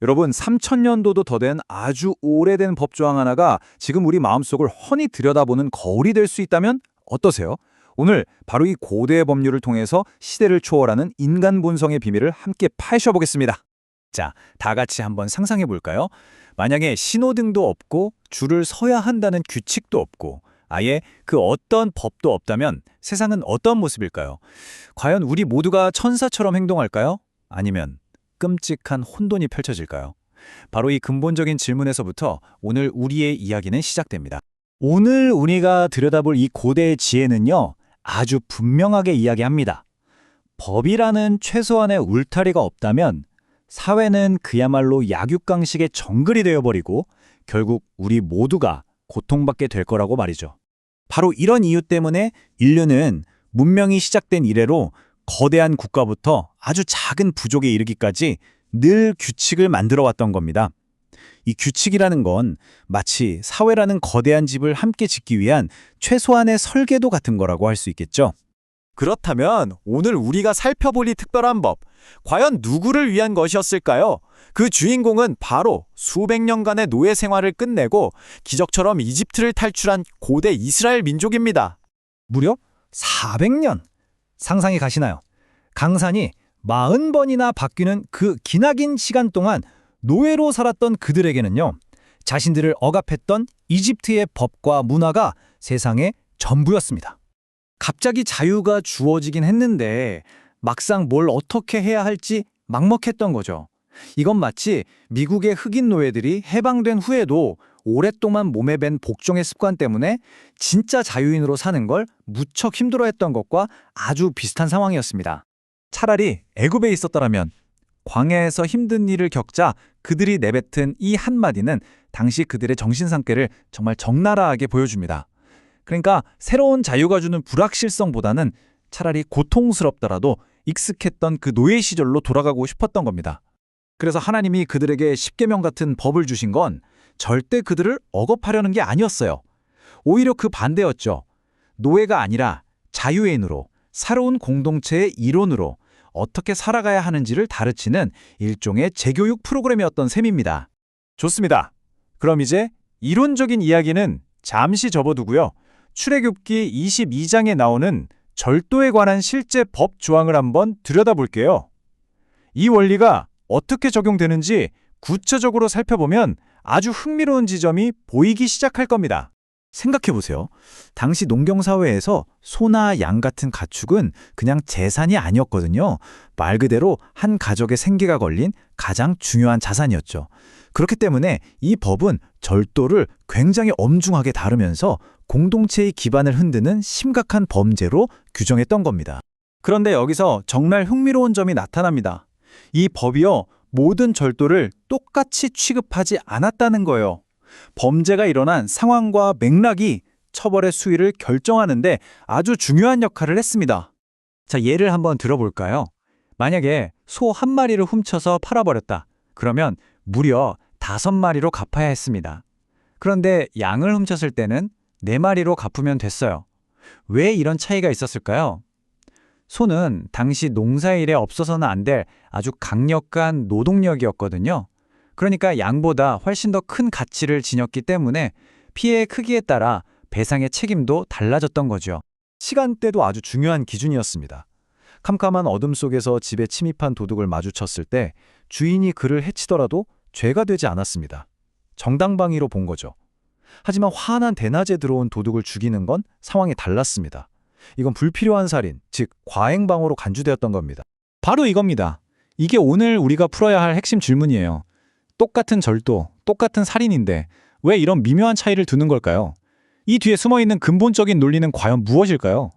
여러분, 3000년도도 더 된 아주 오래된 법조항 하나가 지금 우리 마음속을 훤히 들여다보는 거울이 될 수 있다면 어떠세요? 오늘 바로 이 고대의 법률을 통해서 시대를 초월하는 인간 본성의 비밀을 함께 파헤쳐보겠습니다. 자, 다 같이 한번 상상해 볼까요? 만약에 신호등도 없고 줄을 서야 한다는 규칙도 없고 아예 그 어떤 법도 없다면 세상은 어떤 모습일까요? 과연 우리 모두가 천사처럼 행동할까요? 아니면 끔찍한 혼돈이 펼쳐질까요? 바로 이 근본적인 질문에서부터 오늘 우리의 이야기는 시작됩니다. 오늘 우리가 들여다볼 이 고대의 지혜는요, 아주 분명하게 이야기합니다. 법이라는 최소한의 울타리가 없다면 사회는 그야말로 약육강식의 정글이 되어버리고 결국 우리 모두가 고통받게 될 거라고 말이죠. 바로 이런 이유 때문에 인류는 문명이 시작된 이래로 거대한 국가부터 아주 작은 부족에 이르기까지 늘 규칙을 만들어 왔던 겁니다. 이 규칙이라는 건 마치 사회라는 거대한 집을 함께 짓기 위한 최소한의 설계도 같은 거라고 할 수 있겠죠. 그렇다면 오늘 우리가 살펴볼 이 특별한 법, 과연 누구를 위한 것이었을까요? 그 주인공은 바로 수백 년간의 노예 생활을 끝내고 기적처럼 이집트를 탈출한 고대 이스라엘 민족입니다. 무려 400년! 상상이 가시나요? 강산이 40번이나 바뀌는 그 기나긴 시간 동안 노예로 살았던 그들에게는요, 자신들을 억압했던 이집트의 법과 문화가 세상의 전부였습니다. 갑자기 자유가 주어지긴 했는데 막상 뭘 어떻게 해야 할지 막막했던 거죠. 이건 마치 미국의 흑인 노예들이 해방된 후에도 오랫동안 몸에 밴 복종의 습관 때문에 진짜 자유인으로 사는 걸 무척 힘들어했던 것과 아주 비슷한 상황이었습니다. 차라리 애굽에 있었더라면 광야에서 힘든 일을 겪자 그들이 내뱉은 이 한마디는 당시 그들의 정신상태를 정말 적나라하게 보여줍니다. 그러니까 새로운 자유가 주는 불확실성보다는 차라리 고통스럽더라도 익숙했던 그 노예 시절로 돌아가고 싶었던 겁니다. 그래서 하나님이 그들에게 십계명 같은 법을 주신 건 절대 그들을 억압하려는 게 아니었어요. 오히려 그 반대였죠. 노예가 아니라 자유인으로, 새로운 공동체의 일원으로 어떻게 살아가야 하는지를 가르치는 일종의 재교육 프로그램이었던 셈입니다. 좋습니다. 그럼 이제 이론적인 이야기는 잠시 접어두고요. 출애굽기 22장에 나오는 절도에 관한 실제 법 조항을 한번 들여다볼게요. 이 원리가 어떻게 적용되는지 구체적으로 살펴보면 아주 흥미로운 지점이 보이기 시작할 겁니다. 생각해보세요. 당시 농경사회에서 소나 양 같은 가축은 그냥 재산이 아니었거든요. 말 그대로 한 가족의 생계가 걸린 가장 중요한 자산이었죠. 그렇기 때문에 이 법은 절도를 굉장히 엄중하게 다루면서 공동체의 기반을 흔드는 심각한 범죄로 규정했던 겁니다. 그런데 여기서 정말 흥미로운 점이 나타납니다. 이 법이요, 모든 절도를 똑같이 취급하지 않았다는 거예요. 범죄가 일어난 상황과 맥락이 처벌의 수위를 결정하는데 아주 중요한 역할을 했습니다. 자, 예를 한번 들어볼까요? 만약에 소 한 마리를 훔쳐서 팔아버렸다. 그러면 무려 5마리로 갚아야 했습니다. 그런데 양을 훔쳤을 때는 4마리로 갚으면 됐어요. 왜 이런 차이가 있었을까요? 소는 당시 농사일에 없어서는 안 될 아주 강력한 노동력이었거든요. 그러니까 양보다 훨씬 더 큰 가치를 지녔기 때문에 피해의 크기에 따라 배상의 책임도 달라졌던 거죠. 시간대도 아주 중요한 기준이었습니다. 캄캄한 어둠 속에서 집에 침입한 도둑을 마주쳤을 때 주인이 그를 해치더라도 죄가 되지 않았습니다. 정당방위로 본 거죠. 하지만 환한 대낮에 들어온 도둑을 죽이는 건 상황이 달랐습니다. 이건 불필요한 살인, 즉 과잉방어로 간주되었던 겁니다. 바로 이겁니다. 이게 오늘 우리가 풀어야 할 핵심 질문이에요. 똑같은 절도, 똑같은 살인인데 왜 이런 미묘한 차이를 두는 걸까요? 이 뒤에 숨어있는 근본적인 논리는 과연 무엇일까요?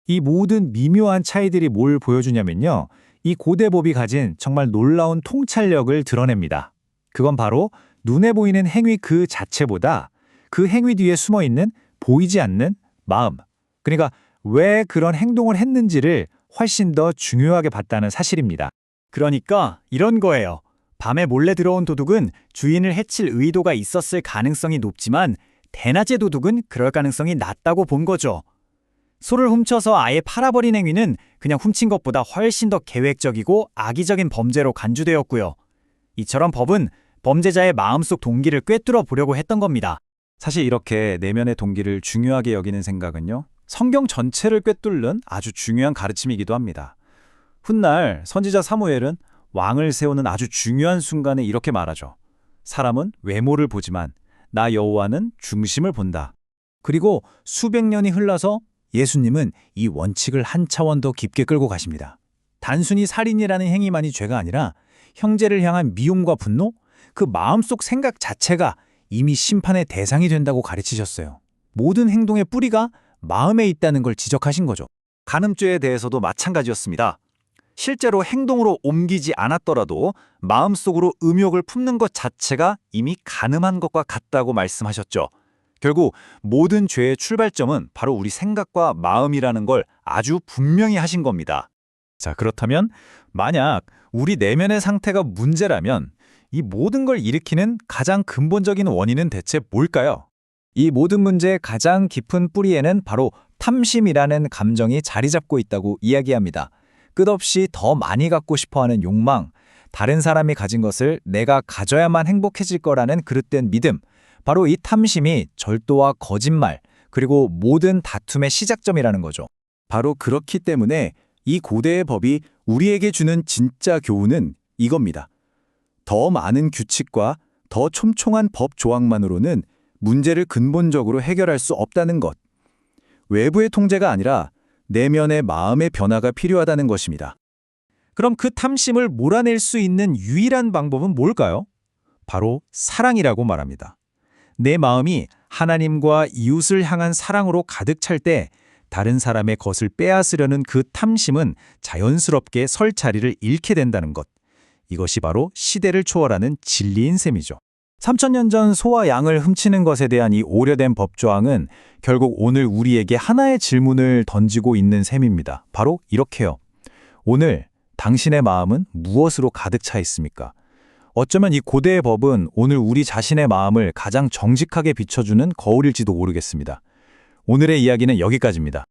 이 모든 미묘한 차이들이 뭘 보여주냐면요, 이 고대법이 가진 정말 놀라운 통찰력을 드러냅니다. 그건 바로 눈에 보이는 행위 그 자체보다 그 행위 뒤에 숨어있는 보이지 않는 마음, 그러니까 왜 그런 행동을 했는지를 훨씬 더 중요하게 봤다는 사실입니다. 그러니까 이런 거예요. 밤에 몰래 들어온 도둑은 주인을 해칠 의도가 있었을 가능성이 높지만 대낮의 도둑은 그럴 가능성이 낮다고 본 거죠. 소를 훔쳐서 아예 팔아버린 행위는 그냥 훔친 것보다 훨씬 더 계획적이고 악의적인 범죄로 간주되었고요. 이처럼 법은 범죄자의 마음속 동기를 꿰뚫어 보려고 했던 겁니다. 사실 이렇게 내면의 동기를 중요하게 여기는 생각은요, 성경 전체를 꿰뚫는 아주 중요한 가르침이기도 합니다. 훗날 선지자 사무엘은 왕을 세우는 아주 중요한 순간에 이렇게 말하죠. 사람은 외모를 보지만 나 여호와는 중심을 본다. 그리고 수백 년이 흘러서 예수님은 이 원칙을 한 차원 더 깊게 끌고 가십니다. 단순히 살인이라는 행위만이 죄가 아니라 형제를 향한 미움과 분노, 그 마음속 생각 자체가 이미 심판의 대상이 된다고 가르치셨어요. 모든 행동의 뿌리가 마음에 있다는 걸 지적하신 거죠. 간음죄에 대해서도 마찬가지였습니다. 실제로 행동으로 옮기지 않았더라도 마음속으로 음욕을 품는 것 자체가 이미 간음한 것과 같다고 말씀하셨죠. 결국 모든 죄의 출발점은 바로 우리 생각과 마음이라는 걸 아주 분명히 하신 겁니다. 자, 그렇다면 만약 우리 내면의 상태가 문제라면 이 모든 걸 일으키는 가장 근본적인 원인은 대체 뭘까요? 이 모든 문제의 가장 깊은 뿌리에는 바로 탐심이라는 감정이 자리 잡고 있다고 이야기합니다. 끝없이 더 많이 갖고 싶어하는 욕망, 다른 사람이 가진 것을 내가 가져야만 행복해질 거라는 그릇된 믿음, 바로 이 탐심이 절도와 거짓말, 그리고 모든 다툼의 시작점이라는 거죠. 바로 그렇기 때문에 이 고대의 법이 우리에게 주는 진짜 교훈은 이겁니다. 더 많은 규칙과 더 촘촘한 법 조항만으로는 문제를 근본적으로 해결할 수 없다는 것. 외부의 통제가 아니라 내면의 마음의 변화가 필요하다는 것입니다. 그럼 그 탐심을 몰아낼 수 있는 유일한 방법은 뭘까요? 바로 사랑이라고 말합니다. 내 마음이 하나님과 이웃을 향한 사랑으로 가득 찰 때 다른 사람의 것을 빼앗으려는 그 탐심은 자연스럽게 설 자리를 잃게 된다는 것. 이것이 바로 시대를 초월하는 진리인 셈이죠. 3000년 전 소와 양을 훔치는 것에 대한 이 오래된 법조항은 결국 오늘 우리에게 하나의 질문을 던지고 있는 셈입니다. 바로 이렇게요. 오늘 당신의 마음은 무엇으로 가득 차 있습니까? 어쩌면 이 고대의 법은 오늘 우리 자신의 마음을 가장 정직하게 비춰주는 거울일지도 모르겠습니다. 오늘의 이야기는 여기까지입니다.